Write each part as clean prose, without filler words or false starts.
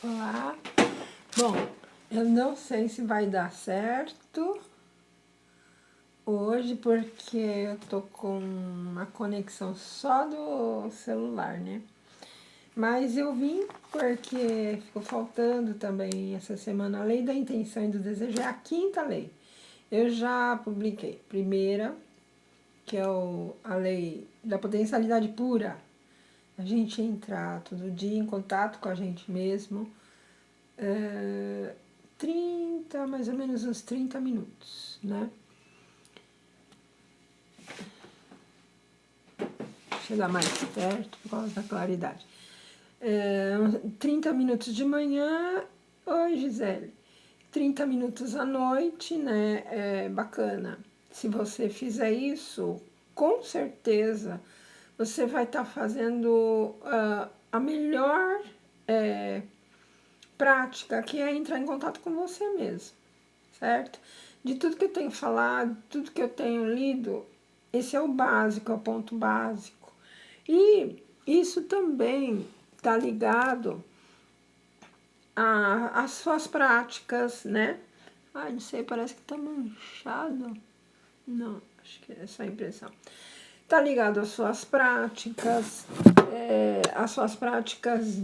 Olá. Bom, eu não sei se vai dar certo hoje porque eu tô com uma conexão só do celular, né? Mas eu vim porque ficou faltando também essa semana a lei da intenção e do desejo, é a quinta lei. Eu já publiquei primeira, que é a lei da potencialidade pura. A gente entrar todo dia em contato com a gente mesmo. 30, mais ou menos uns 30 minutos, né? Chegar mais perto por causa da claridade. 30 minutos de manhã. Oi, Gisele. 30 minutos à noite, né? É bacana. Se você fizer isso, com certeza você vai estar fazendo a melhor prática, que é entrar em contato com você mesmo, certo? De tudo que eu tenho falado, tudo que eu tenho lido, esse é o básico, é o ponto básico. E isso também está ligado às suas práticas, né? Ai, não sei, parece que tá manchado. Não, acho que é só impressão. Está ligado às suas práticas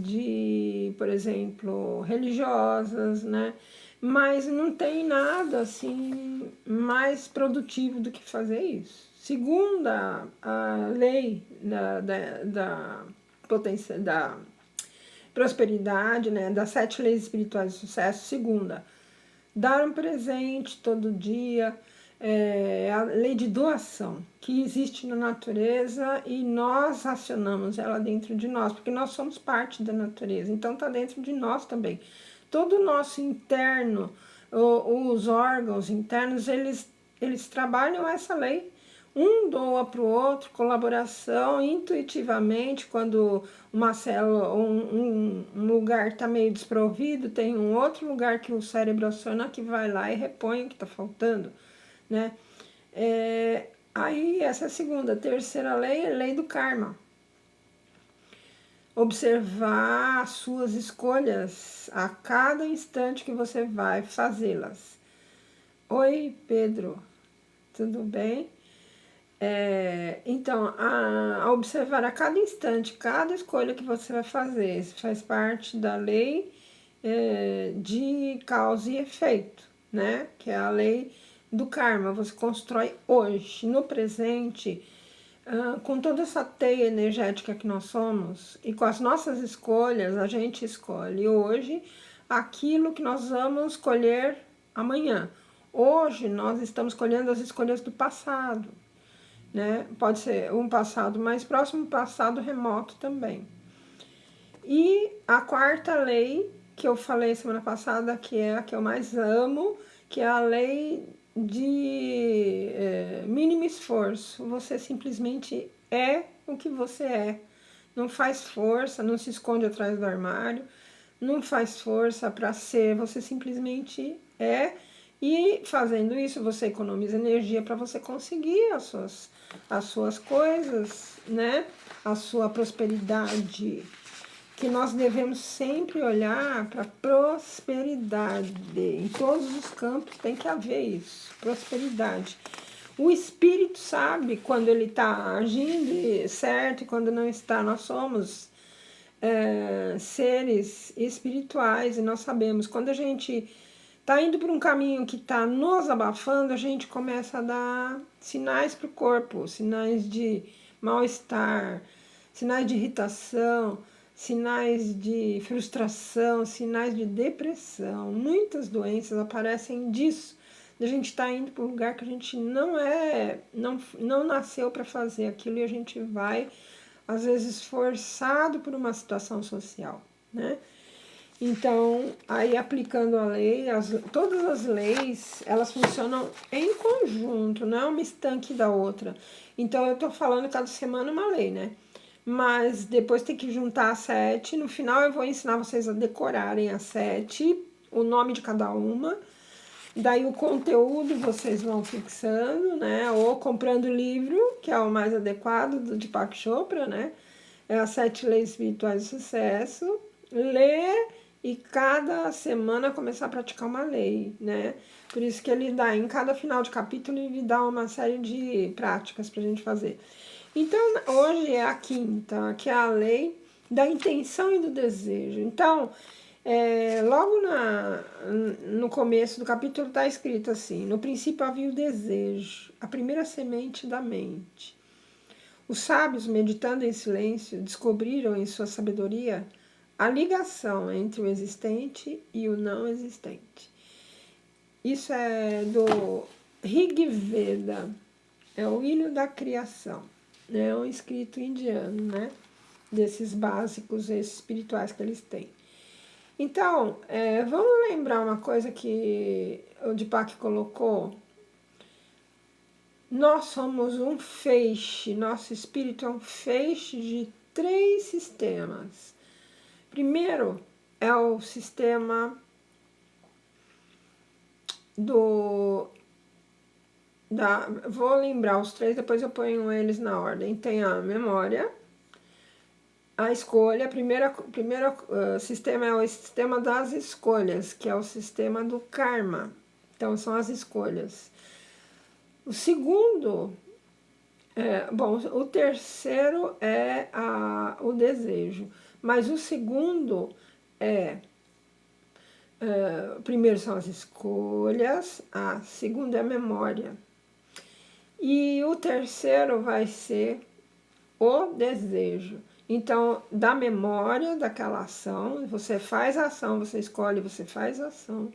de, por exemplo, religiosas, né? Mas não tem nada assim mais produtivo do que fazer isso. Segundo a lei da potência da prosperidade, né? Das 7 leis espirituais do sucesso, segunda, dar um presente todo dia, a lei de doação, que existe na natureza e nós acionamos ela dentro de nós, porque nós somos parte da natureza, então está dentro de nós também. Todo o nosso interno, os órgãos internos, eles trabalham essa lei. Um doa para o outro, colaboração, intuitivamente, quando uma célula, um lugar está meio desprovido, tem um outro lugar que o cérebro aciona que vai lá e repõe o que está faltando, né? Aí essa é a segunda. A terceira lei é a lei do karma. Observar as suas escolhas a cada instante que você vai fazê-las. Oi, Pedro, tudo bem? Então, a observar a cada instante, cada escolha que você vai fazer, isso faz parte da lei de causa e efeito, né? Que é a lei do karma. Você constrói hoje, no presente, com toda essa teia energética que nós somos e com as nossas escolhas, a gente escolhe hoje aquilo que nós vamos colher amanhã. Hoje nós estamos colhendo as escolhas do passado, né? Pode ser um passado mais próximo, um passado remoto também. E a quarta lei, que eu falei semana passada, que é a que eu mais amo, que é a lei de mínimo esforço. Você simplesmente é o que você é. Não faz força, não se esconde atrás do armário, não faz força para ser, você simplesmente é. E fazendo isso, você economiza energia para você conseguir as suas coisas, né? A sua prosperidade. Que nós devemos sempre olhar para prosperidade. Em todos os campos tem que haver isso, prosperidade. O espírito sabe quando ele está agindo certo e quando não está. Nós somos seres espirituais e nós sabemos. Quando a gente está indo por um caminho que está nos abafando, a gente começa a dar sinais para o corpo, sinais de mal-estar, sinais de irritação, sinais de frustração, sinais de depressão. Muitas doenças aparecem disso. A gente está indo para um lugar que a gente não nasceu para fazer aquilo e a gente vai, às vezes, forçado por uma situação social, né? Então, aí aplicando a lei, todas as leis, elas funcionam em conjunto, não é uma estanque da outra. Então, eu estou falando cada semana uma lei, né? Mas depois tem que juntar as 7. No final, eu vou ensinar vocês a decorarem as 7, o nome de cada uma. Daí, o conteúdo vocês vão fixando, né? Ou comprando o livro, que é o mais adequado, do Deepak Chopra, né? É as 7 leis espirituais do sucesso. Ler e cada semana começar a praticar uma lei, né? Por isso que ele dá, em cada final de capítulo, ele dá uma série de práticas para a gente fazer. Então, hoje é a quinta, que é a lei da intenção e do desejo. Então, logo no começo do capítulo está escrito assim: no princípio havia o desejo, a primeira semente da mente. Os sábios, meditando em silêncio, descobriram em sua sabedoria a ligação entre o existente e o não existente. Isso é do Rig Veda, é o hino da criação, né? É um escrito indiano, né? Desses básicos espirituais que eles têm. Então, vamos lembrar uma coisa que o Deepak colocou. Nós somos um feixe, nosso espírito é um feixe de 3 sistemas. Primeiro é o sistema vou lembrar os 3, depois eu ponho eles na ordem. Tem a memória, a escolha. Primeiro sistema é o sistema das escolhas, que é o sistema do karma. Então, são as escolhas. O segundo, o terceiro é o desejo. Mas o segundo primeiro são as escolhas, a segunda é a memória. E o terceiro vai ser o desejo. Então, da memória daquela ação, você faz a ação, você escolhe, você faz a ação.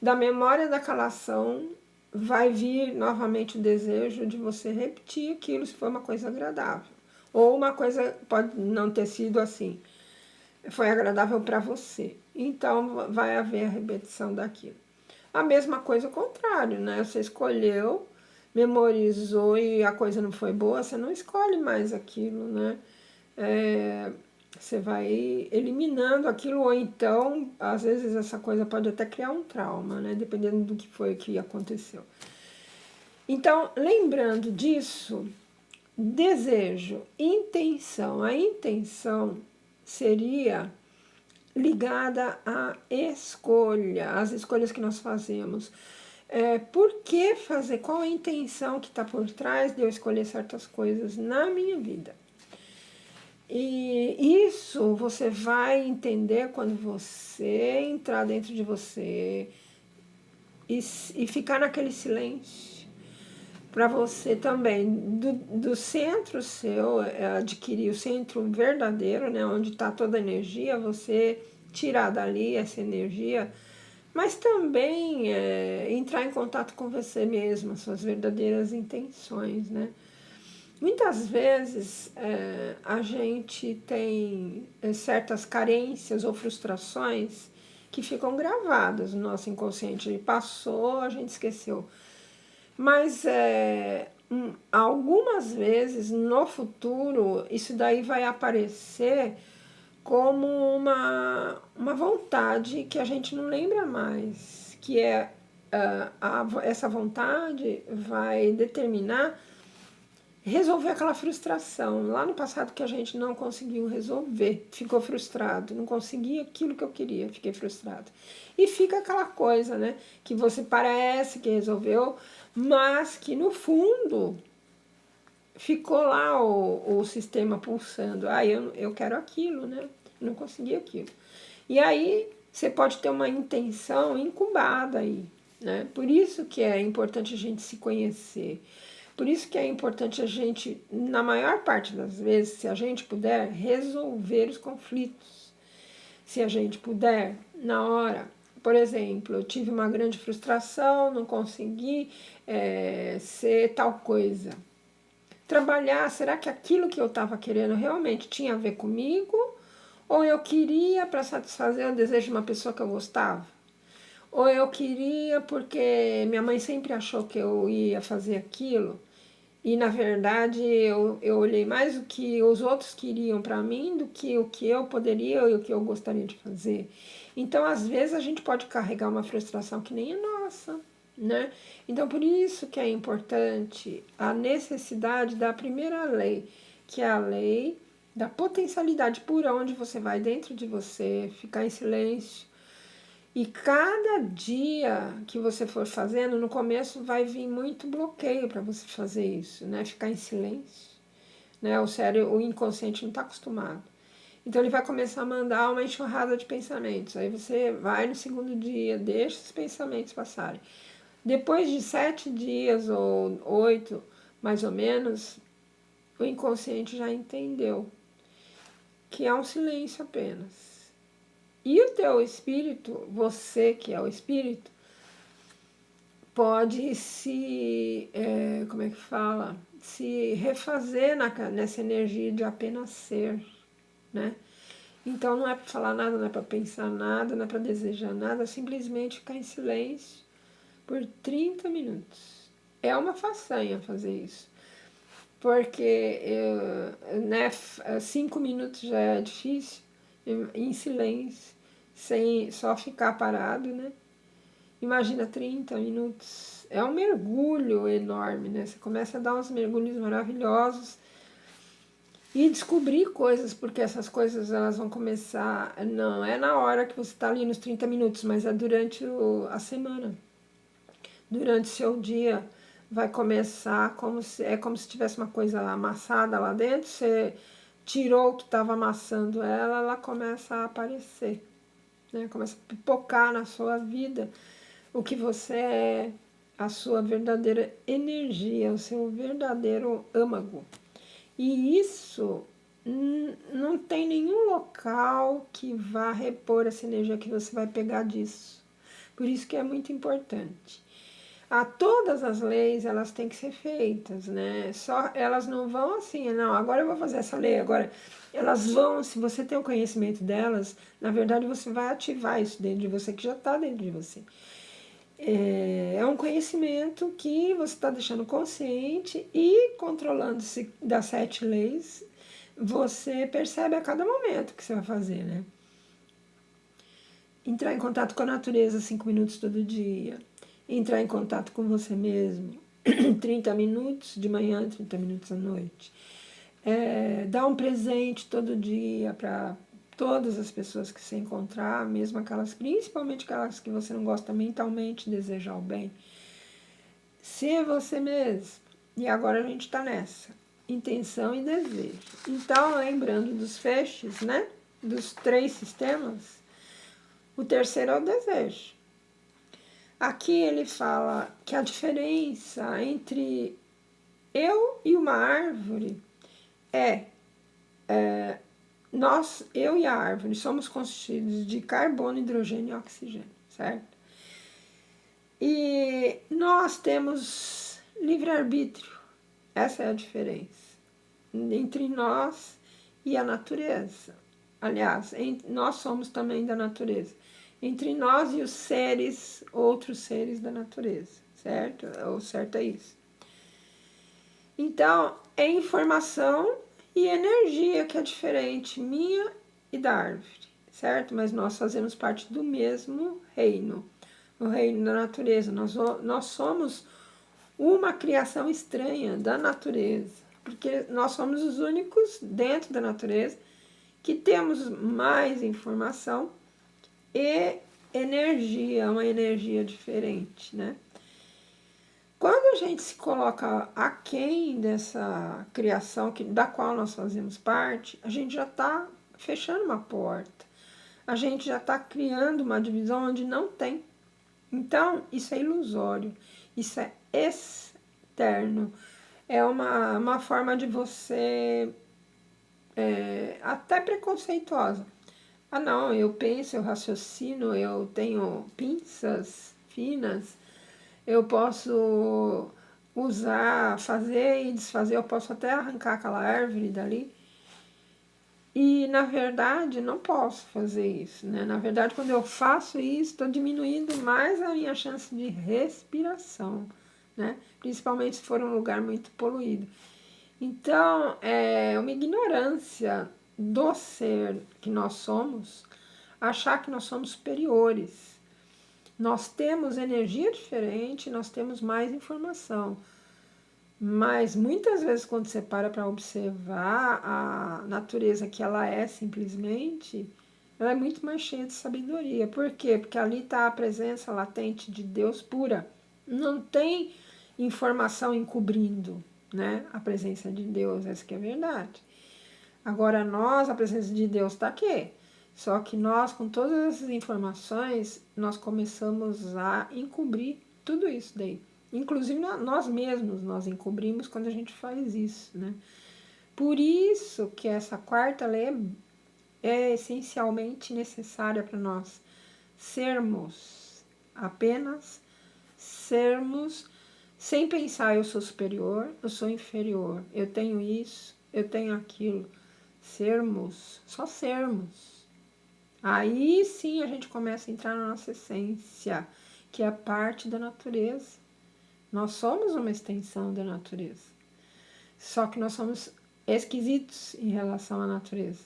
Da memória daquela ação, vai vir novamente o desejo de você repetir aquilo se for uma coisa agradável. Ou uma coisa pode não ter sido assim, foi agradável para você. Então, vai haver a repetição daquilo. A mesma coisa ao contrário, né? Você escolheu, memorizou e a coisa não foi boa, você não escolhe mais aquilo, né? Você vai eliminando aquilo, ou então, às vezes, essa coisa pode até criar um trauma, né? Dependendo do que foi que aconteceu. Então, lembrando disso, desejo, intenção. A intenção seria ligada à escolha, às escolhas que nós fazemos. Por que fazer? Qual a intenção que está por trás de eu escolher certas coisas na minha vida? E isso você vai entender quando você entrar dentro de você e ficar naquele silêncio. Para você também, do centro seu, adquirir o centro verdadeiro, né, onde está toda a energia, você tirar dali essa energia, mas também entrar em contato com você mesmo, suas verdadeiras intenções, né? Muitas vezes a gente tem certas carências ou frustrações que ficam gravadas no nosso inconsciente. Ele passou, a gente esqueceu. Mas algumas vezes no futuro isso daí vai aparecer como uma vontade que a gente não lembra mais, que essa vontade vai determinar resolver aquela frustração lá no passado que a gente não conseguiu resolver, ficou frustrado, não consegui aquilo que eu queria, fiquei frustrado. E fica aquela coisa, né, que você parece que resolveu, mas que no fundo ficou lá o sistema pulsando. Eu quero aquilo, né, não consegui aquilo. E aí você pode ter uma intenção incubada aí, né, por isso que é importante a gente se conhecer. Por isso que é importante a gente, na maior parte das vezes, se a gente puder, resolver os conflitos. Se a gente puder, na hora. Por exemplo, eu tive uma grande frustração, não consegui ser tal coisa. Trabalhar, será que aquilo que eu estava querendo realmente tinha a ver comigo? Ou eu queria para satisfazer o desejo de uma pessoa que eu gostava? Ou eu queria porque minha mãe sempre achou que eu ia fazer aquilo? E na verdade eu olhei mais o que os outros queriam para mim do que o que eu poderia e o que eu gostaria de fazer. Então, às vezes, a gente pode carregar uma frustração que nem é nossa, né? Então, por isso que é importante a necessidade da primeira lei, que é a lei da potencialidade pura onde você vai dentro de você, ficar em silêncio. E cada dia que você for fazendo, no começo vai vir muito bloqueio para você fazer isso, né? Ficar em silêncio, né? O cérebro, o inconsciente não está acostumado. Então ele vai começar a mandar uma enxurrada de pensamentos. Aí você vai no segundo dia, deixa os pensamentos passarem. Depois de 7 dias ou 8, mais ou menos, o inconsciente já entendeu que é um silêncio apenas. E o teu espírito, você que é o espírito, pode como é que fala? Se refazer nessa energia de apenas ser, né? Então não é para falar nada, não é para pensar nada, não é para desejar nada, simplesmente ficar em silêncio por 30 minutos. É uma façanha fazer isso, porque 5 minutos já é difícil, em silêncio, sem só ficar parado, né? Imagina 30 minutos. É um mergulho enorme, né? Você começa a dar uns mergulhos maravilhosos e descobrir coisas, porque essas coisas elas vão começar, não é na hora que você está ali nos 30 minutos, mas é durante a semana. Durante o seu dia vai começar como se tivesse uma coisa amassada lá dentro, você tirou o que estava amassando ela, ela começa a aparecer, né? Começa a pipocar na sua vida o que você é, a sua verdadeira energia, o seu verdadeiro âmago. E isso não tem nenhum local que vá repor essa energia que você vai pegar disso. Por isso que é muito importante. Todas as leis, elas têm que ser feitas, né? Só elas não vão assim, não, agora eu vou fazer essa lei, agora elas vão, se você tem o conhecimento delas, na verdade você vai ativar isso dentro de você, que já está dentro de você. É um conhecimento que você está deixando consciente e controlando-se das 7 leis, você percebe a cada momento que você vai fazer, né? Entrar em contato com a natureza 5 minutos todo dia, entrar em contato com você mesmo 30 minutos de manhã, 30 minutos à noite. Dar um presente todo dia para todas as pessoas que você encontrar, mesmo aquelas, principalmente aquelas que você não gosta mentalmente, desejar o bem. Ser você mesmo. E agora a gente está nessa. Intenção e desejo. Então, lembrando dos feixes, né? Dos 3 sistemas, o terceiro é o desejo. Aqui ele fala que a diferença entre eu e uma árvore é eu e a árvore, somos constituídos de carbono, hidrogênio e oxigênio, certo? E nós temos livre-arbítrio. Essa é a diferença entre nós e a natureza. Aliás, nós somos também da natureza. Entre nós e os seres, outros seres da natureza, certo? O certo é isso. Então, é informação e energia que é diferente, minha e da árvore, certo? Mas nós fazemos parte do mesmo reino, o reino da natureza. Nós somos uma criação estranha da natureza, porque nós somos os únicos dentro da natureza que temos mais informação e energia, uma energia diferente, né? Quando a gente se coloca aquém dessa criação da qual nós fazemos parte, a gente já está fechando uma porta, a gente já está criando uma divisão onde não tem. Então, isso é ilusório, isso é externo, é uma forma de você até preconceituosa. Não, eu penso, eu raciocino, eu tenho pinças finas, eu posso usar, fazer e desfazer, eu posso até arrancar aquela árvore dali. E, na verdade, não posso fazer isso, né? Na verdade, quando eu faço isso, estou diminuindo mais a minha chance de respiração, né? Principalmente se for um lugar muito poluído. Então, é uma ignorância do ser que nós somos, achar que nós somos superiores. Nós temos energia diferente, nós temos mais informação. Mas muitas vezes quando você para observar a natureza que ela é simplesmente, ela é muito mais cheia de sabedoria. Por quê? Porque ali está a presença latente de Deus pura. Não tem informação encobrindo, né, a presença de Deus, essa que é a verdade. Agora nós, a presença de Deus está aqui. Só que nós, com todas essas informações, nós começamos a encobrir tudo isso daí. Inclusive nós mesmos, nós encobrimos quando a gente faz isso, né? Por isso que essa quarta lei é essencialmente necessária para nós sermos, apenas sermos, sem pensar eu sou superior, eu sou inferior, eu tenho isso, eu tenho aquilo. Sermos, só sermos. Aí sim a gente começa a entrar na nossa essência, que é parte da natureza. Nós somos uma extensão da natureza. Só que nós somos esquisitos em relação à natureza.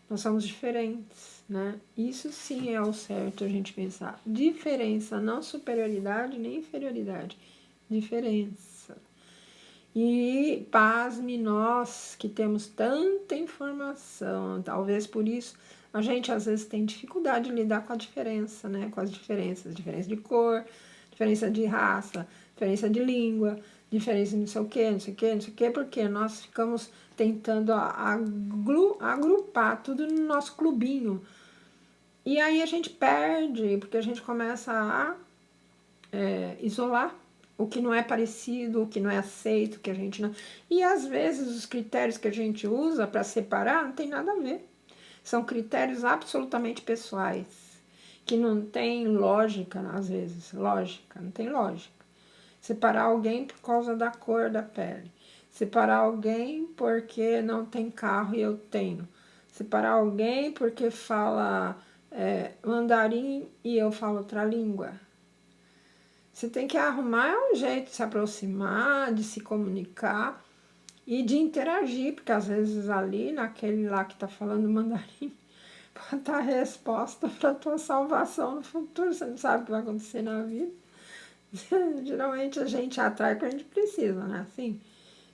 Nós somos diferentes, né? Isso sim é o certo a gente pensar. Diferença, não superioridade nem inferioridade. Diferença. E pasme nós que temos tanta informação, talvez por isso a gente às vezes tem dificuldade de lidar com a diferença, né? Com as diferenças, diferença de cor, diferença de raça, diferença de língua, diferença de não sei o que, não sei o que, não sei o que, porque nós ficamos tentando agrupar tudo no nosso clubinho. E aí a gente perde, porque a gente começa a isolar o que não é parecido, o que não é aceito, que a gente não. E às vezes os critérios que a gente usa para separar não tem nada a ver. São critérios absolutamente pessoais, que não tem lógica, às vezes. Lógica, não tem lógica. Separar alguém por causa da cor da pele. Separar alguém porque não tem carro e eu tenho. Separar alguém porque fala mandarim e eu falo outra língua. Você tem que arrumar um jeito de se aproximar, de se comunicar e de interagir, porque às vezes ali, naquele lá que está falando mandarim, pode estar a resposta para a tua salvação no futuro. Você não sabe o que vai acontecer na vida. Geralmente a gente atrai o que a gente precisa, né? Assim.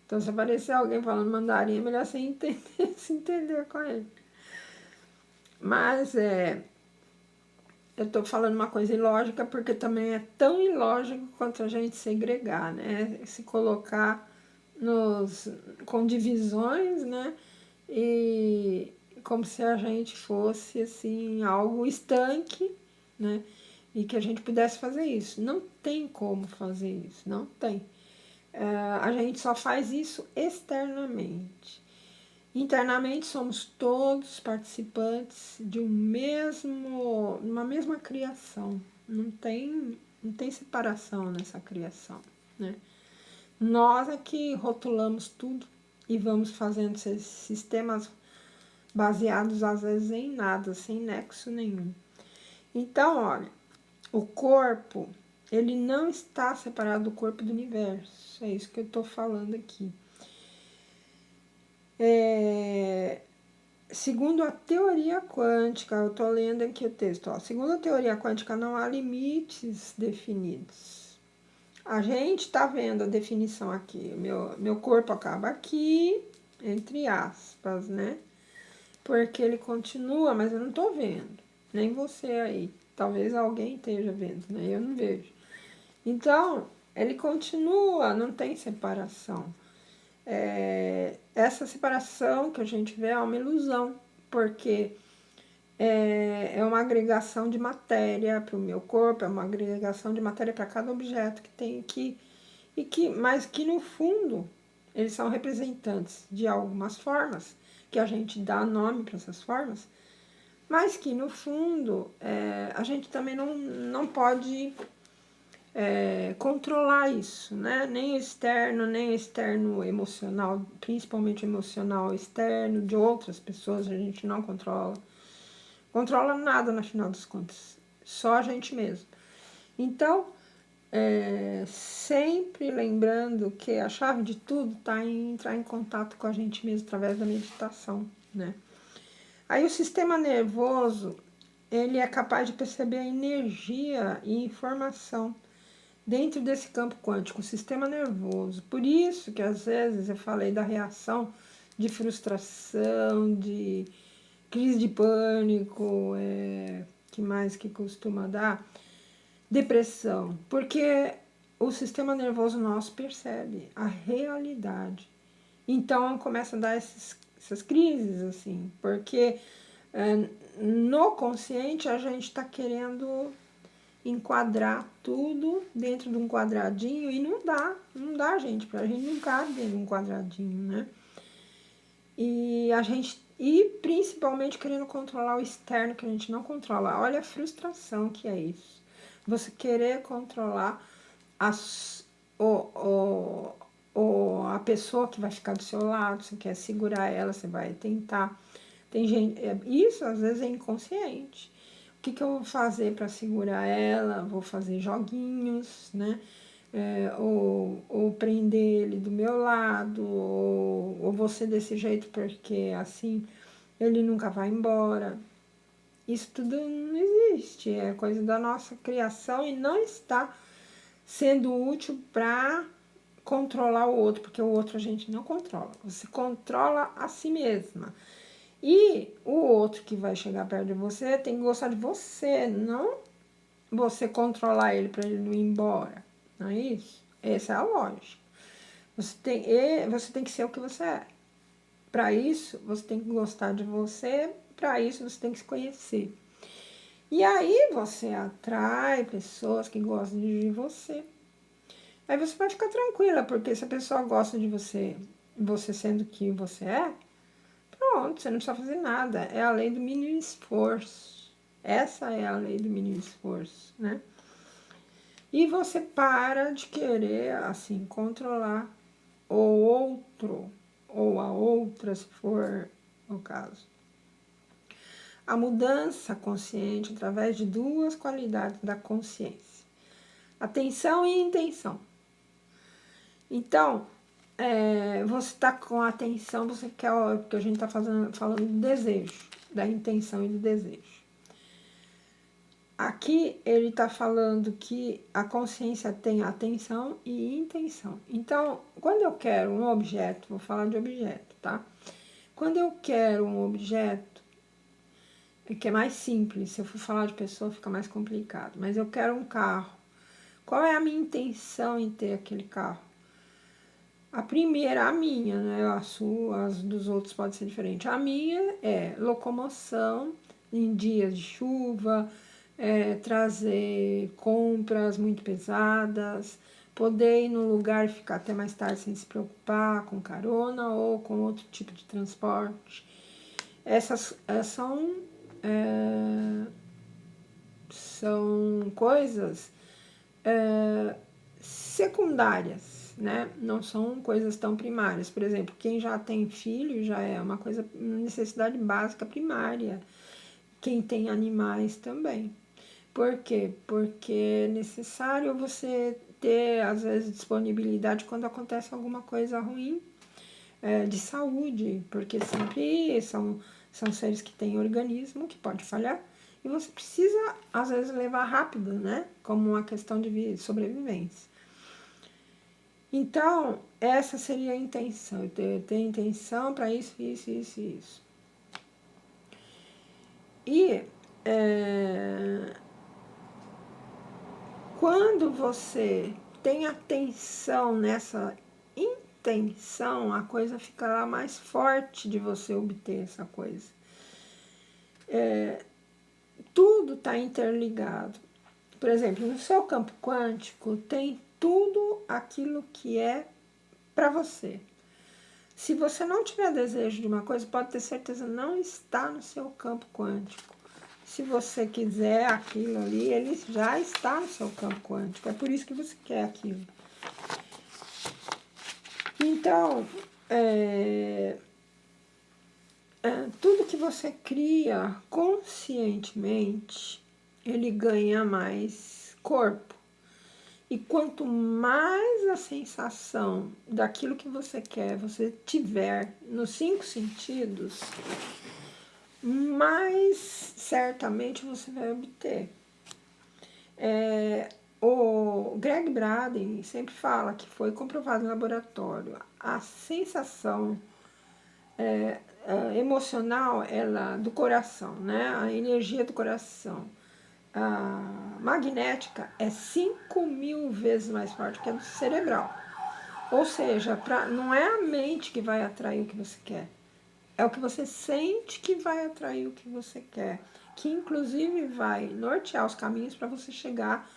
Então, se aparecer alguém falando mandarim, é melhor você entender, se entender com ele. Mas eu estou falando uma coisa ilógica porque também é tão ilógico quanto a gente segregar, né? Se colocar com divisões, né? E como se a gente fosse assim algo estanque, né? E que a gente pudesse fazer isso. Não tem como fazer isso, não tem. A gente só faz isso externamente. Internamente somos todos participantes de uma mesma criação. Não tem separação nessa criação, né? Nós é que rotulamos tudo e vamos fazendo esses sistemas baseados às vezes em nada, sem nexo nenhum. Então, olha, o corpo, ele não está separado do corpo do universo. É isso que eu estou falando aqui. Segundo a teoria quântica, eu estou lendo aqui o texto, ó, segundo a teoria quântica, não há limites definidos. A gente está vendo a definição aqui, meu corpo acaba aqui, entre aspas, né? Porque ele continua, mas eu não estou vendo, nem você aí. Talvez alguém esteja vendo, né? Eu não vejo. Então, ele continua, não tem separação. Essa separação que a gente vê é uma ilusão, porque é uma agregação de matéria para o meu corpo, é uma agregação de matéria para cada objeto que tem aqui, mas que no fundo eles são representantes de algumas formas, que a gente dá nome para essas formas, mas que no fundo a gente também não pode controlar isso, né? Nem externo emocional, principalmente emocional externo de outras pessoas, a gente não controla. Controla nada no final das contas, só a gente mesmo. Então, sempre lembrando que a chave de tudo está em entrar em contato com a gente mesmo através da meditação, né? Aí o sistema nervoso, ele é capaz de perceber a energia e informação dentro desse campo quântico, o sistema nervoso. Por isso que às vezes eu falei da reação de frustração, de crise de pânico, que mais que costuma dar? Depressão, porque o sistema nervoso nosso percebe a realidade. Então começa a dar essas crises, assim, porque no consciente a gente está querendo enquadrar tudo dentro de um quadradinho e não dá, gente, pra gente não cabe dentro de um quadradinho, né? E principalmente querendo controlar o externo que a gente não controla. Olha a frustração que é isso. Você querer controlar as, a pessoa que vai ficar do seu lado, você quer segurar ela, você vai tentar. Tem gente, isso às vezes é inconsciente. O que eu vou fazer para segurar ela? Vou fazer joguinhos, né? Ou prender ele do meu lado, ou vou ser desse jeito porque assim ele nunca vai embora. Isso tudo não existe, é coisa da nossa criação e não está sendo útil para controlar o outro, porque o outro a gente não controla. Você controla a si mesma. E o outro que vai chegar perto de você tem que gostar de você, não você controlar ele para ele não ir embora. Não é isso? Essa é a lógica. Você tem que ser o que você é. Para isso, você tem que gostar de você. Para isso, você tem que se conhecer. E aí você atrai pessoas que gostam de você. Aí você vai ficar tranquila, porque se a pessoa gosta de você, você sendo que você é, pronto, você não precisa fazer nada. É a lei do mínimo esforço. Essa é a lei do mínimo esforço, né? E você para de querer, assim, controlar o outro, ou a outra, se for o caso. A mudança consciente através de duas qualidades da consciência: atenção e intenção. Então, você está com a atenção, você quer, porque a gente está falando do desejo, da intenção e do desejo. Aqui ele está falando que a consciência tem atenção e intenção. Então, quando eu quero um objeto, vou falar de objeto, tá? Quando eu quero um objeto, que é mais simples, se eu for falar de pessoa fica mais complicado, mas eu quero um carro. Qual é a minha intenção em ter aquele carro? A primeira, a minha, né? A sua, as dos outros pode ser diferente. A minha é locomoção em dias de chuva, trazer compras muito pesadas, poder ir no lugar e ficar até mais tarde sem se preocupar com carona ou com outro tipo de transporte. Essas são coisas secundárias, né? Não são coisas tão primárias. Por exemplo, quem já tem filho já é uma coisa, necessidade básica primária. Quem tem animais também. Por quê? Porque é necessário você ter, às vezes, disponibilidade quando acontece alguma coisa ruim de saúde, porque sempre são seres que têm organismo que pode falhar e você precisa, às vezes, levar rápido, né? Como uma questão de sobrevivência. Então, essa seria a intenção. Eu tenho intenção para isso, isso, isso e isso. E quando você tem atenção nessa intenção, a coisa ficará mais forte de você obter essa coisa. Tudo está interligado. Por exemplo, no seu campo quântico tem tudo aquilo que é para você. Se você não tiver desejo de uma coisa, pode ter certeza, não está no seu campo quântico. Se você quiser aquilo ali, ele já está no seu campo quântico. É por isso que você quer aquilo. Então, tudo que você cria conscientemente, ele ganha mais corpo. E quanto mais a sensação daquilo que você quer você tiver nos 5 sentidos, mais certamente você vai obter. O Greg Braden sempre fala que foi comprovado em laboratório. A sensação emocional, ela do coração, né? A energia do coração, a magnética é 5.000 vezes mais forte que a do cerebral. Ou seja, não é a mente que vai atrair o que você quer, é o que você sente que vai atrair o que você quer, que inclusive vai nortear os caminhos para você chegar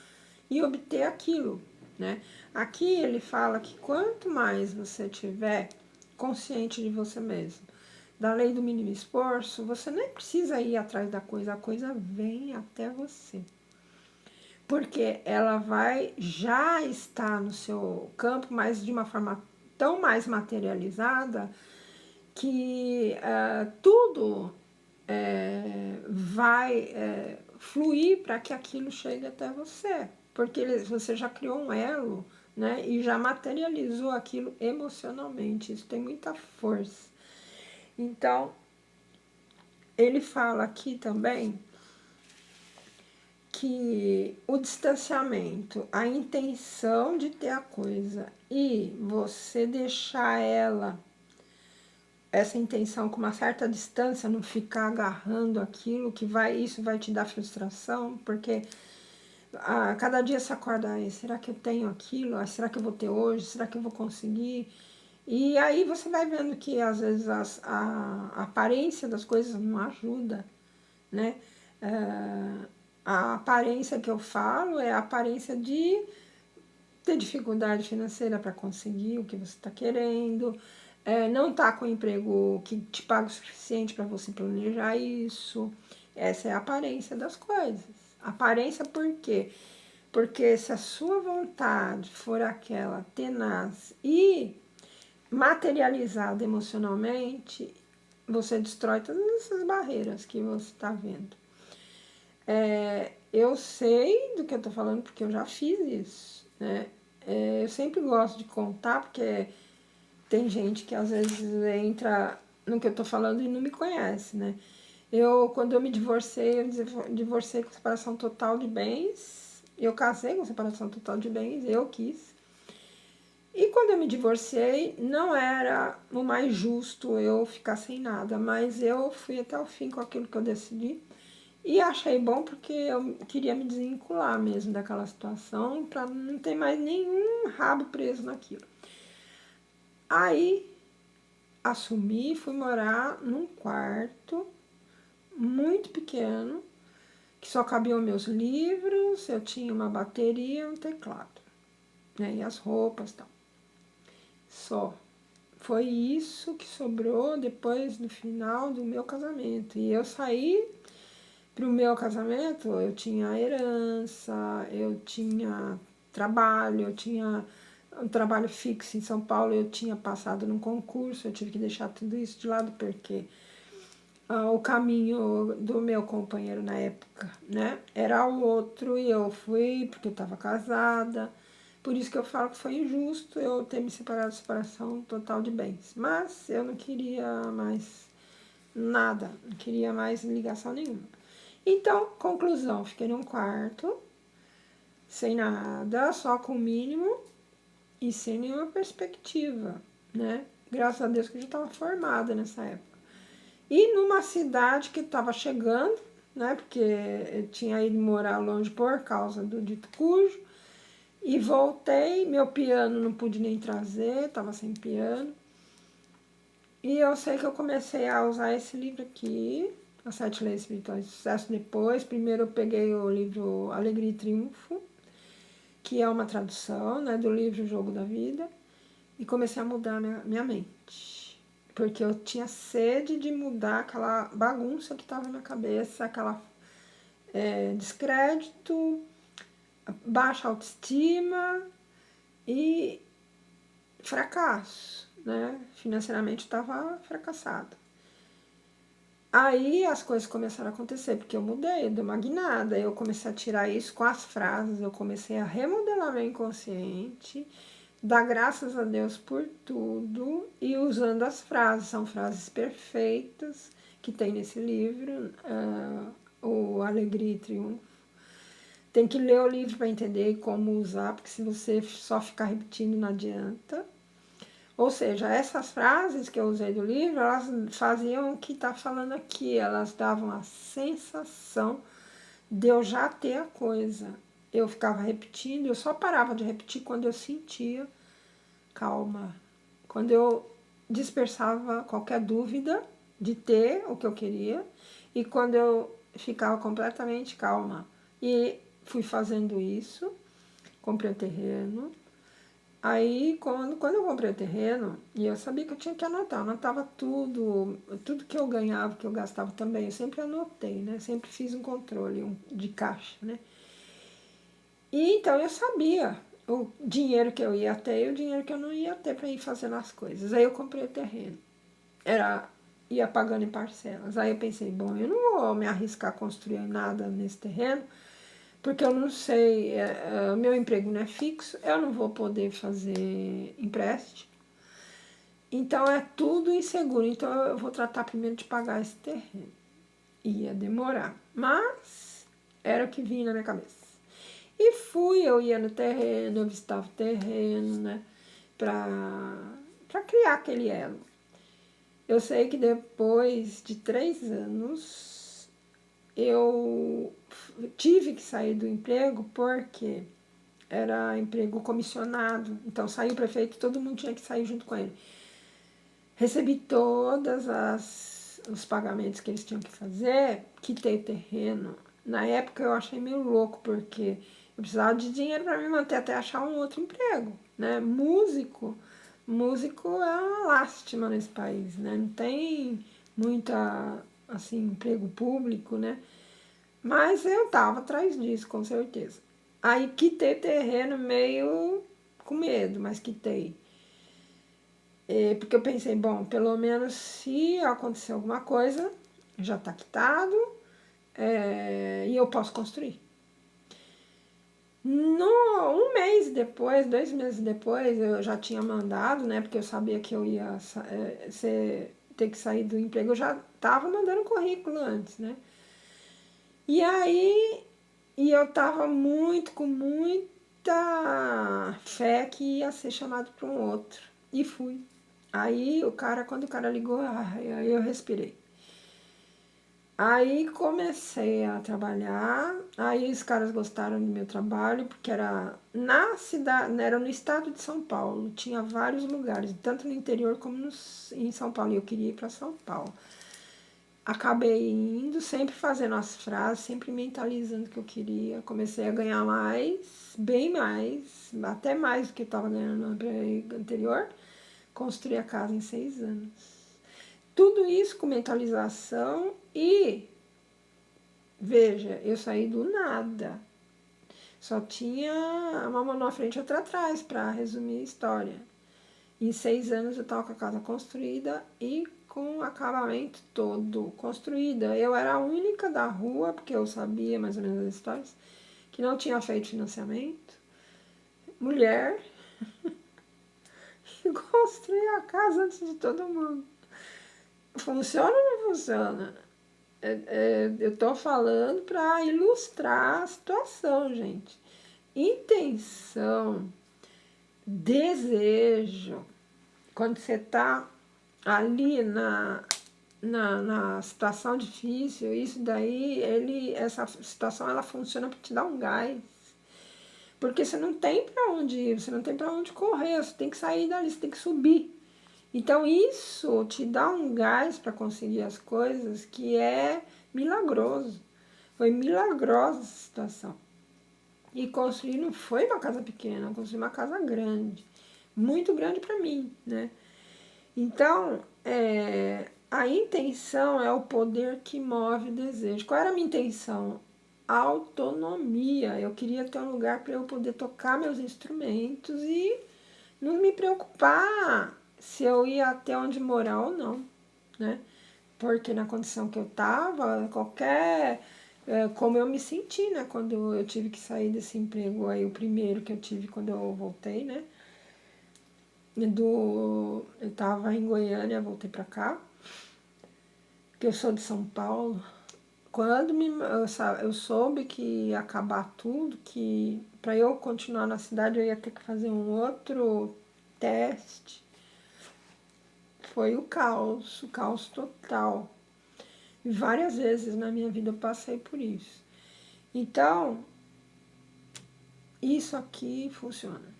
e obter aquilo, né? Aqui ele fala que quanto mais você tiver consciente de você mesmo, da lei do mínimo esforço, você nem precisa ir atrás da coisa, a coisa vem até você. Porque ela vai já estar no seu campo, mas de uma forma tão mais materializada que tudo vai fluir para que aquilo chegue até você. Porque você já criou um elo, né? E já materializou aquilo emocionalmente. Isso tem muita força. Então, ele fala aqui também que o distanciamento, a intenção de ter a coisa e você deixar essa intenção com uma certa distância, não ficar agarrando aquilo que isso vai te dar frustração, porque cada dia você acorda, será que eu tenho aquilo? Será que eu vou ter hoje? Será que eu vou conseguir? E aí você vai vendo que às vezes a aparência das coisas não ajuda, né? A aparência que eu falo é a aparência de ter dificuldade financeira para conseguir o que você está querendo, não tá com um emprego que te paga o suficiente para você planejar isso. Essa é a aparência das coisas. Aparência por quê? Porque se a sua vontade for aquela tenaz e materializada emocionalmente, você destrói todas essas barreiras que você está vendo. Eu sei do que eu tô falando porque eu já fiz isso, né? Eu sempre gosto de contar porque tem gente que às vezes entra no que eu tô falando e não me conhece, né? Quando eu me divorciei, eu divorciei com separação total de bens. Eu casei com separação total de bens, eu quis. E quando eu me divorciei, não era o mais justo eu ficar sem nada, mas eu fui até o fim com aquilo que eu decidi. E achei bom porque eu queria me desvincular mesmo daquela situação para não ter mais nenhum rabo preso naquilo. Aí assumi e fui morar num quarto muito pequeno, que só cabiam meus livros, eu tinha uma bateria e um teclado, né? E as roupas e tal. Só. Foi isso que sobrou depois do final do meu casamento. E eu saí pro meu casamento, eu tinha herança, eu tinha trabalho, eu tinha um trabalho fixo em São Paulo, eu tinha passado num concurso, eu tive que deixar tudo isso de lado porque o caminho do meu companheiro na época, né, era o outro e eu fui porque eu estava casada. Por isso que eu falo que foi injusto eu ter me separado, separação total de bens. Mas eu não queria mais nada, não queria mais ligação nenhuma. Então, conclusão, fiquei num quarto, sem nada, só com o mínimo e sem nenhuma perspectiva, né? Graças a Deus que eu já estava formada nessa época. E numa cidade que estava chegando, né? Porque eu tinha ido morar longe por causa do dito cujo. E voltei, meu piano não pude nem trazer, estava sem piano. E eu sei que eu comecei a usar esse livro aqui, As 7 Leis Espirituais de Sucesso, depois. Primeiro eu peguei o livro Alegria e Triunfo, que é uma tradução, né, do livro O Jogo da Vida, e comecei a mudar minha mente. Porque eu tinha sede de mudar aquela bagunça que estava na minha cabeça, aquela descrédito, baixa autoestima e fracasso, né? Financeiramente estava fracassado. Aí as coisas começaram a acontecer, porque eu mudei, eu dei uma guinada, eu comecei a tirar isso com as frases, eu comecei a remodelar meu inconsciente, dar graças a Deus por tudo e usando as frases, são frases perfeitas que tem nesse livro, o Alegria e Triunfo. Tem que ler o livro para entender como usar, porque se você só ficar repetindo não adianta. Ou seja, essas frases que eu usei do livro, elas faziam o que está falando aqui, elas davam a sensação de eu já ter a coisa. Eu ficava repetindo, eu só parava de repetir quando eu sentia calma. Quando eu dispersava qualquer dúvida de ter o que eu queria e quando eu ficava completamente calma. E fui fazendo isso, comprei o terreno. Aí, quando eu comprei o terreno, e eu sabia que eu tinha que anotar, eu anotava tudo que eu ganhava, que eu gastava também, eu sempre anotei, né? Sempre fiz um controle de caixa, né? E então eu sabia o dinheiro que eu ia ter e o dinheiro que eu não ia ter para ir fazendo as coisas. Aí eu comprei o terreno. Ia pagando em parcelas. Aí eu pensei, bom, eu não vou me arriscar a construir nada nesse terreno, porque eu não sei, meu emprego não é fixo, eu não vou poder fazer empréstimo. Então é tudo inseguro. Então eu vou tratar primeiro de pagar esse terreno. Ia demorar, mas era o que vinha na minha cabeça. E eu ia no terreno, eu visitava o terreno, né, para criar aquele elo. Eu sei que depois de 3 anos eu tive que sair do emprego porque era emprego comissionado. Então saiu o prefeito, todo mundo tinha que sair junto com ele. Recebi os pagamentos que eles tinham que fazer, quitei o terreno. Na época eu achei meio louco, porque eu precisava de dinheiro para me manter até achar um outro emprego, né? Músico é uma lástima nesse país, né? Não tem muita, assim, emprego público, né? Mas eu tava atrás disso, com certeza. Aí quitei o terreno meio com medo, mas quitei. Porque eu pensei, bom, pelo menos se acontecer alguma coisa, já está quitado, e eu posso construir. Um mês depois, 2 meses depois, eu já tinha mandado, né? Porque eu sabia que eu ia ter que sair do emprego, eu já estava mandando currículo antes, né? E aí, eu estava com muita fé que ia ser chamado para um outro. E fui. Aí quando o cara ligou, aí eu respirei. Aí comecei a trabalhar, aí os caras gostaram do meu trabalho, porque era na cidade, era no estado de São Paulo, tinha vários lugares, tanto no interior como em São Paulo, e eu queria ir para São Paulo. Acabei indo, sempre fazendo as frases, sempre mentalizando o que eu queria, comecei a ganhar mais, bem mais, até mais do que eu estava ganhando no emprego anterior, construí a casa em 6 anos. Tudo isso com mentalização e, veja, eu saí do nada. Só tinha uma mão na frente e outra atrás, para resumir a história. Em 6 anos eu estava com a casa construída e com o acabamento todo construída. Eu era a única da rua, porque eu sabia mais ou menos as histórias, que não tinha feito financiamento. Mulher. E construí a casa antes de todo mundo. Funciona ou não funciona? Eu estou falando para ilustrar a situação, gente. Intenção, desejo, quando você está ali na situação difícil, isso daí, essa situação ela funciona para te dar um gás. Porque você não tem para onde ir, você não tem para onde correr, você tem que sair dali, você tem que subir. Então isso te dá um gás para conseguir as coisas que é milagroso. Foi milagrosa essa situação. E construir não foi uma casa pequena, eu construí uma casa grande, muito grande para mim, né? Então, a intenção é o poder que move o desejo. Qual era a minha intenção? Autonomia. Eu queria ter um lugar para eu poder tocar meus instrumentos e não me preocupar se eu ia até onde morar ou não, né? Porque na condição que eu estava, como eu me senti, né? Quando eu tive que sair desse emprego aí, o primeiro que eu tive quando eu voltei, né? Eu estava em Goiânia, voltei para cá, porque eu sou de São Paulo, Quando eu soube que ia acabar tudo, que para eu continuar na cidade eu ia ter que fazer um outro teste, foi o caos total. E várias vezes na minha vida eu passei por isso. Então, isso aqui funciona.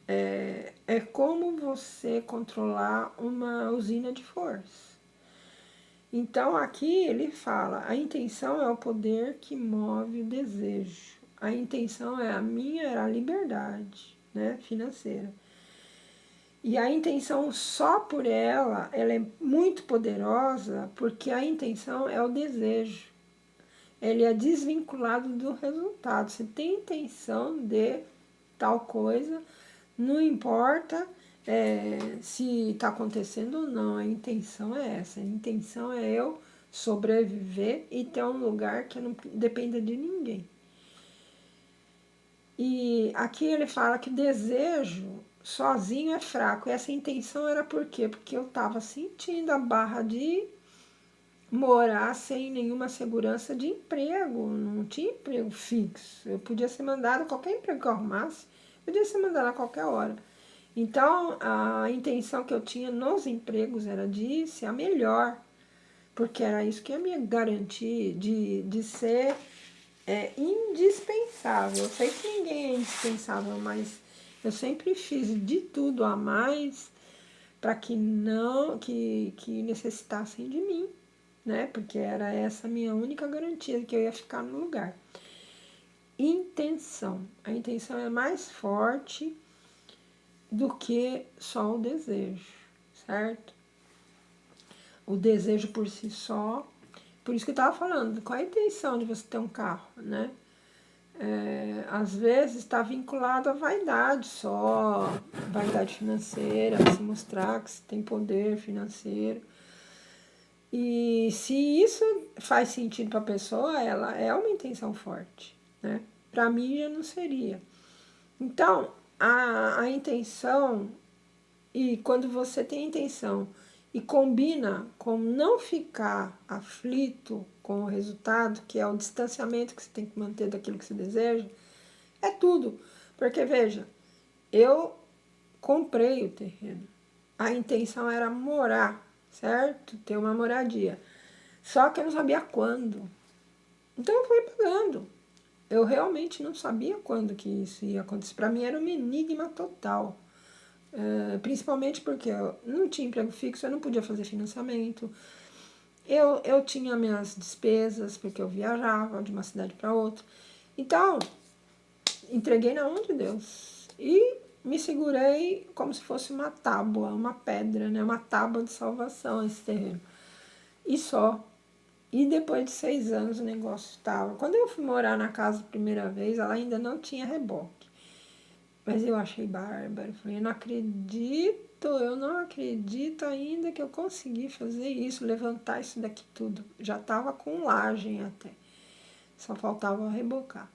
É como você controlar uma usina de força. Então, aqui ele fala: a intenção é o poder que move o desejo. A intenção é a minha, era a liberdade, né, financeira. E a intenção só por ela é muito poderosa, porque a intenção é o desejo. Ele é desvinculado do resultado. Você tem intenção de tal coisa, não importa se está acontecendo ou não, a intenção é essa. A intenção é eu sobreviver e ter um lugar que não dependa de ninguém. E aqui ele fala que o desejo sozinho é fraco. E essa intenção era por quê? Porque eu estava sentindo a barra de morar sem nenhuma segurança de emprego. Não tinha emprego fixo. Eu podia ser mandada, qualquer emprego que eu arrumasse, podia ser mandada a qualquer hora. Então, a intenção que eu tinha nos empregos era de ser a melhor, porque era isso que ia me garantir de ser indispensável. Eu sei que ninguém é indispensável, mas eu sempre fiz de tudo a mais para que não que necessitassem de mim, né? Porque era essa a minha única garantia que eu ia ficar no lugar. Intenção. A intenção é mais forte do que só o desejo, certo? O desejo por si só. Por isso que eu estava falando, qual é a intenção de você ter um carro, né? Às vezes está vinculado à vaidade só, vaidade financeira, se mostrar que você tem poder financeiro. E se isso faz sentido para a pessoa, ela é uma intenção forte, né? Para mim já não seria. Então, a intenção, e quando você tem intenção e combina com não ficar aflito com o resultado, que é o distanciamento que você tem que manter daquilo que você deseja, é tudo. Porque, veja, eu comprei o terreno. A intenção era morar, certo? Ter uma moradia. Só que eu não sabia quando. Então eu fui pagando. Eu realmente não sabia quando que isso ia acontecer. Para mim era um enigma total. Principalmente porque eu não tinha emprego fixo, eu não podia fazer financiamento. Eu tinha minhas despesas, porque eu viajava de uma cidade para outra. Então, entreguei na mão de Deus. E me segurei como se fosse uma tábua, uma pedra, né? Uma tábua de salvação esse terreno. E só. E depois de 6 anos o negócio estava. Quando eu fui morar na casa a primeira vez, ela ainda não tinha reboque. Mas eu achei bárbaro. Falei, eu não acredito ainda que eu consegui fazer isso, levantar isso daqui tudo. Já estava com laje até. Só faltava rebocar.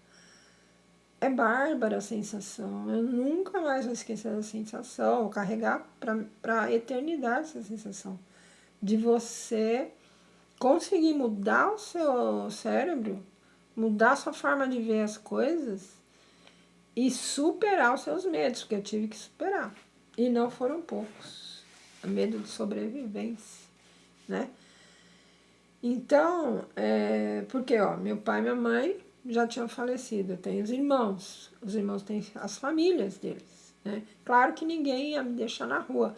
É bárbara a sensação. Eu nunca mais vou esquecer essa sensação. Vou carregar para a eternidade essa sensação. De você conseguir mudar o seu cérebro, mudar a sua forma de ver as coisas e superar os seus medos, porque eu tive que superar. E não foram poucos. Medo de sobrevivência, né? Então, porque, ó, meu pai e minha mãe já tinham falecido. Eu tenho os irmãos têm as famílias deles, né? Claro que ninguém ia me deixar na rua,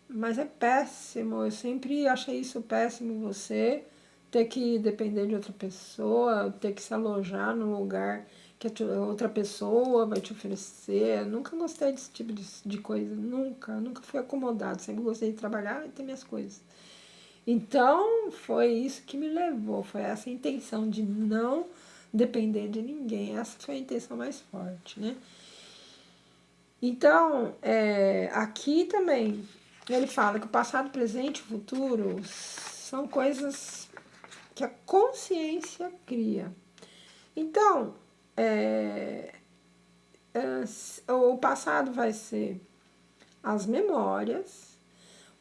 mas é péssimo. Eu sempre achei isso péssimo, você ter que depender de outra pessoa, ter que se alojar num lugar que a outra pessoa vai te oferecer. Eu nunca gostei desse tipo de coisa, nunca fui acomodado, sempre gostei de trabalhar e ter minhas coisas. Então, foi isso que me levou, foi essa intenção de não depender de ninguém. Essa foi a intenção mais forte, né? Então, aqui também, ele fala que o passado, presente e o futuro são coisas que a consciência cria. Então, o passado vai ser as memórias,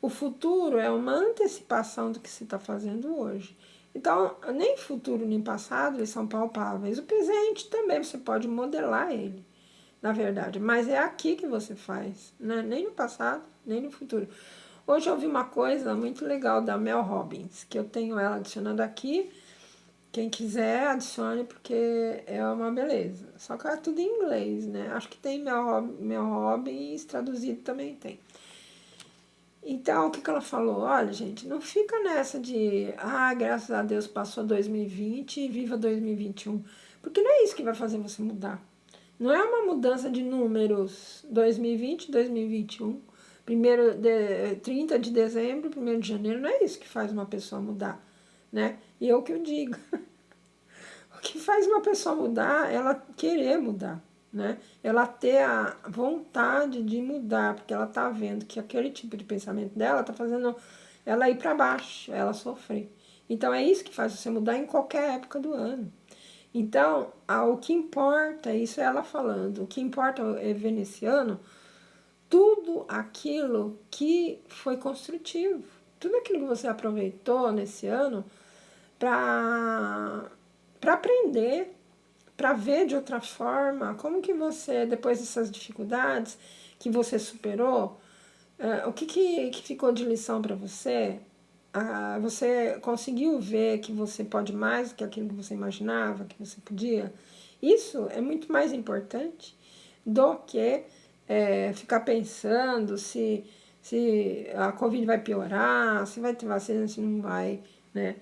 o futuro é uma antecipação do que se está fazendo hoje. Então, nem futuro nem passado, eles são palpáveis. O presente também, você pode modelar ele, na verdade. Mas é aqui que você faz, né? Nem no passado, nem no futuro. Hoje eu ouvi uma coisa muito legal da Mel Robbins, que eu tenho ela adicionando aqui. Quem quiser, adicione, porque é uma beleza. Só que é tudo em inglês, né? Acho que tem Mel Robbins traduzido também tem. Então, o que ela falou? Olha, gente, não fica nessa de, graças a Deus passou 2020 e viva 2021. Porque não é isso que vai fazer você mudar. Não é uma mudança de números 2020, 2021, 30 de dezembro, 1º de janeiro, não é isso que faz uma pessoa mudar, né? E eu que eu digo. O que faz uma pessoa mudar, ela querer mudar, né? Ela ter a vontade de mudar, porque ela tá vendo que aquele tipo de pensamento dela tá fazendo ela ir para baixo, ela sofrer. Então é isso que faz você mudar em qualquer época do ano. Então, o que importa, isso é ela falando, o que importa é veneziano, tudo aquilo que foi construtivo, tudo aquilo que você aproveitou nesse ano para aprender, para ver de outra forma, como que você, depois dessas dificuldades que você superou, o que ficou de lição para você? Você conseguiu ver que você pode mais do que aquilo que você imaginava que você podia? Isso é muito mais importante do que ficar pensando se a Covid vai piorar, se vai ter vacina, se não vai, né?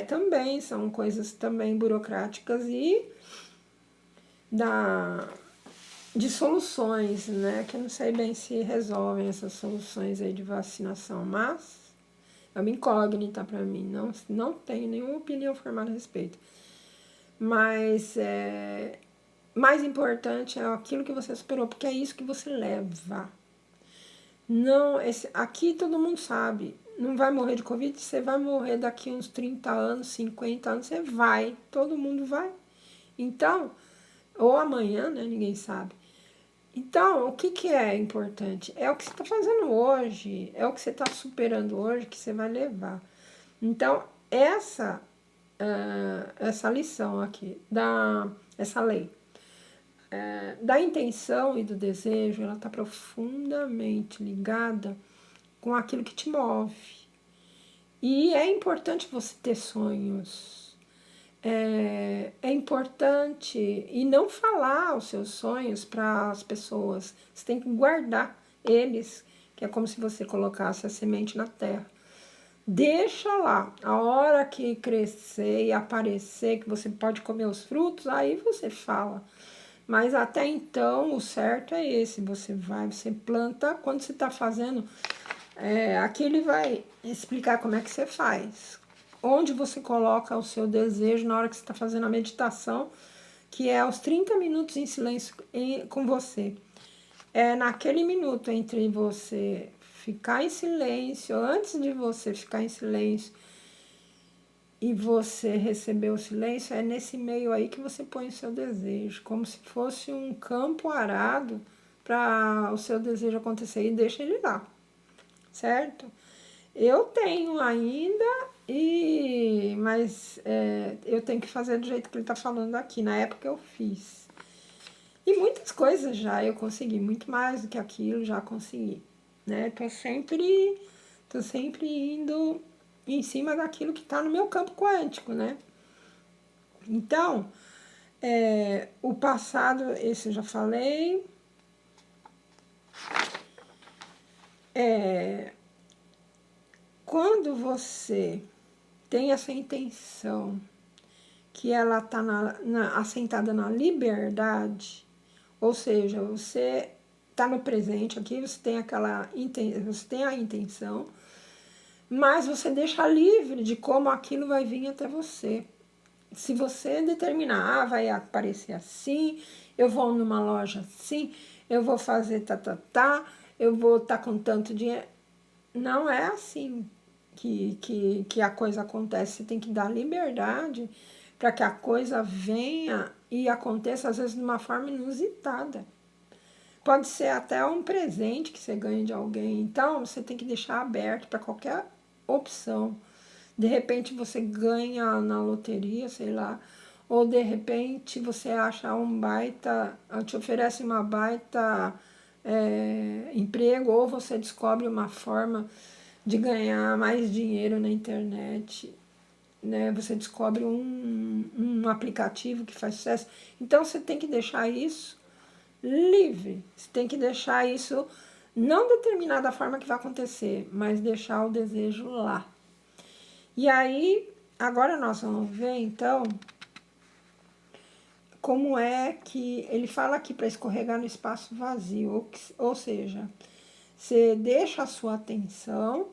Também são coisas também burocráticas e da, de soluções, né? Que eu não sei bem se resolvem essas soluções aí de vacinação, mas é uma incógnita para mim, não tenho nenhuma opinião formada a respeito. Mas mais importante é aquilo que você superou, porque é isso que você leva. Não, aqui todo mundo sabe, não vai morrer de Covid, você vai morrer daqui uns 30 anos, 50 anos, você vai, todo mundo vai. Então, ou amanhã, né? Ninguém sabe. Então, o que é importante? É o que você está fazendo hoje, é o que você está superando hoje que você vai levar. Então, essa lição aqui, essa lei, da intenção e do desejo, ela está profundamente ligada com aquilo que te move. E é importante você ter sonhos. É importante e não falar os seus sonhos para as pessoas. Você tem que guardar eles, que é como se você colocasse a semente na terra. Deixa lá. A hora que crescer e aparecer, que você pode comer os frutos, aí você fala. Mas até então, o certo é esse. Você planta, quando você está fazendo, aqui ele vai explicar como é que você faz. Onde você coloca o seu desejo na hora que você está fazendo a meditação, que é os 30 minutos em silêncio com você. É naquele minuto entre você ficar em silêncio, antes de você ficar em silêncio e você receber o silêncio, é nesse meio aí que você põe o seu desejo, como se fosse um campo arado para o seu desejo acontecer e deixa ele lá, certo? Eu tenho ainda, mas eu tenho que fazer do jeito que ele está falando aqui. Na época eu fiz. E muitas coisas já eu consegui, muito mais do que aquilo já consegui. Né? Tô sempre indo em cima daquilo que está no meu campo quântico, né? Então, o passado, esse eu já falei. Quando você tem essa intenção que ela está assentada na liberdade, ou seja, você está no presente aqui, você tem você tem a intenção, mas você deixa livre de como aquilo vai vir até você. Se você determinar, vai aparecer assim, eu vou numa loja assim, eu vou fazer eu vou estar com tanto dinheiro. Não é assim que a coisa acontece. Você tem que dar liberdade para que a coisa venha e aconteça, às vezes, de uma forma inusitada. Pode ser até um presente que você ganha de alguém. Então, você tem que deixar aberto para qualquer opção. De repente você ganha na loteria, sei lá, ou de repente você acha um baita, te oferece uma baita emprego, ou você descobre uma forma de ganhar mais dinheiro na internet, né? Você descobre um aplicativo que faz sucesso. Então você tem que deixar isso livre. Você tem que deixar isso não determinar da forma que vai acontecer, mas deixar o desejo lá. E aí, agora nós vamos ver então como é que ele fala aqui para escorregar no espaço vazio, ou seja, você deixa a sua atenção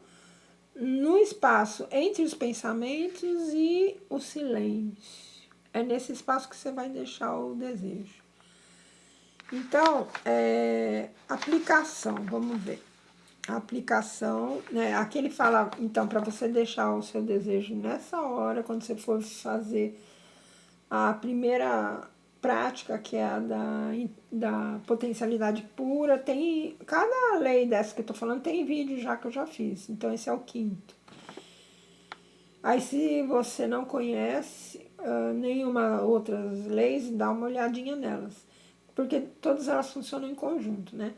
no espaço entre os pensamentos e o silêncio. É nesse espaço que você vai deixar o desejo. Então, aplicação, vamos ver. A aplicação, né? Aqui ele fala, então, para você deixar o seu desejo nessa hora, quando você for fazer a primeira prática, que é a da potencialidade pura, tem, cada lei dessa que eu tô falando tem vídeo já que eu já fiz, então esse é o quinto. Aí se você não conhece nenhuma outras leis, dá uma olhadinha nelas, porque todas elas funcionam em conjunto, né?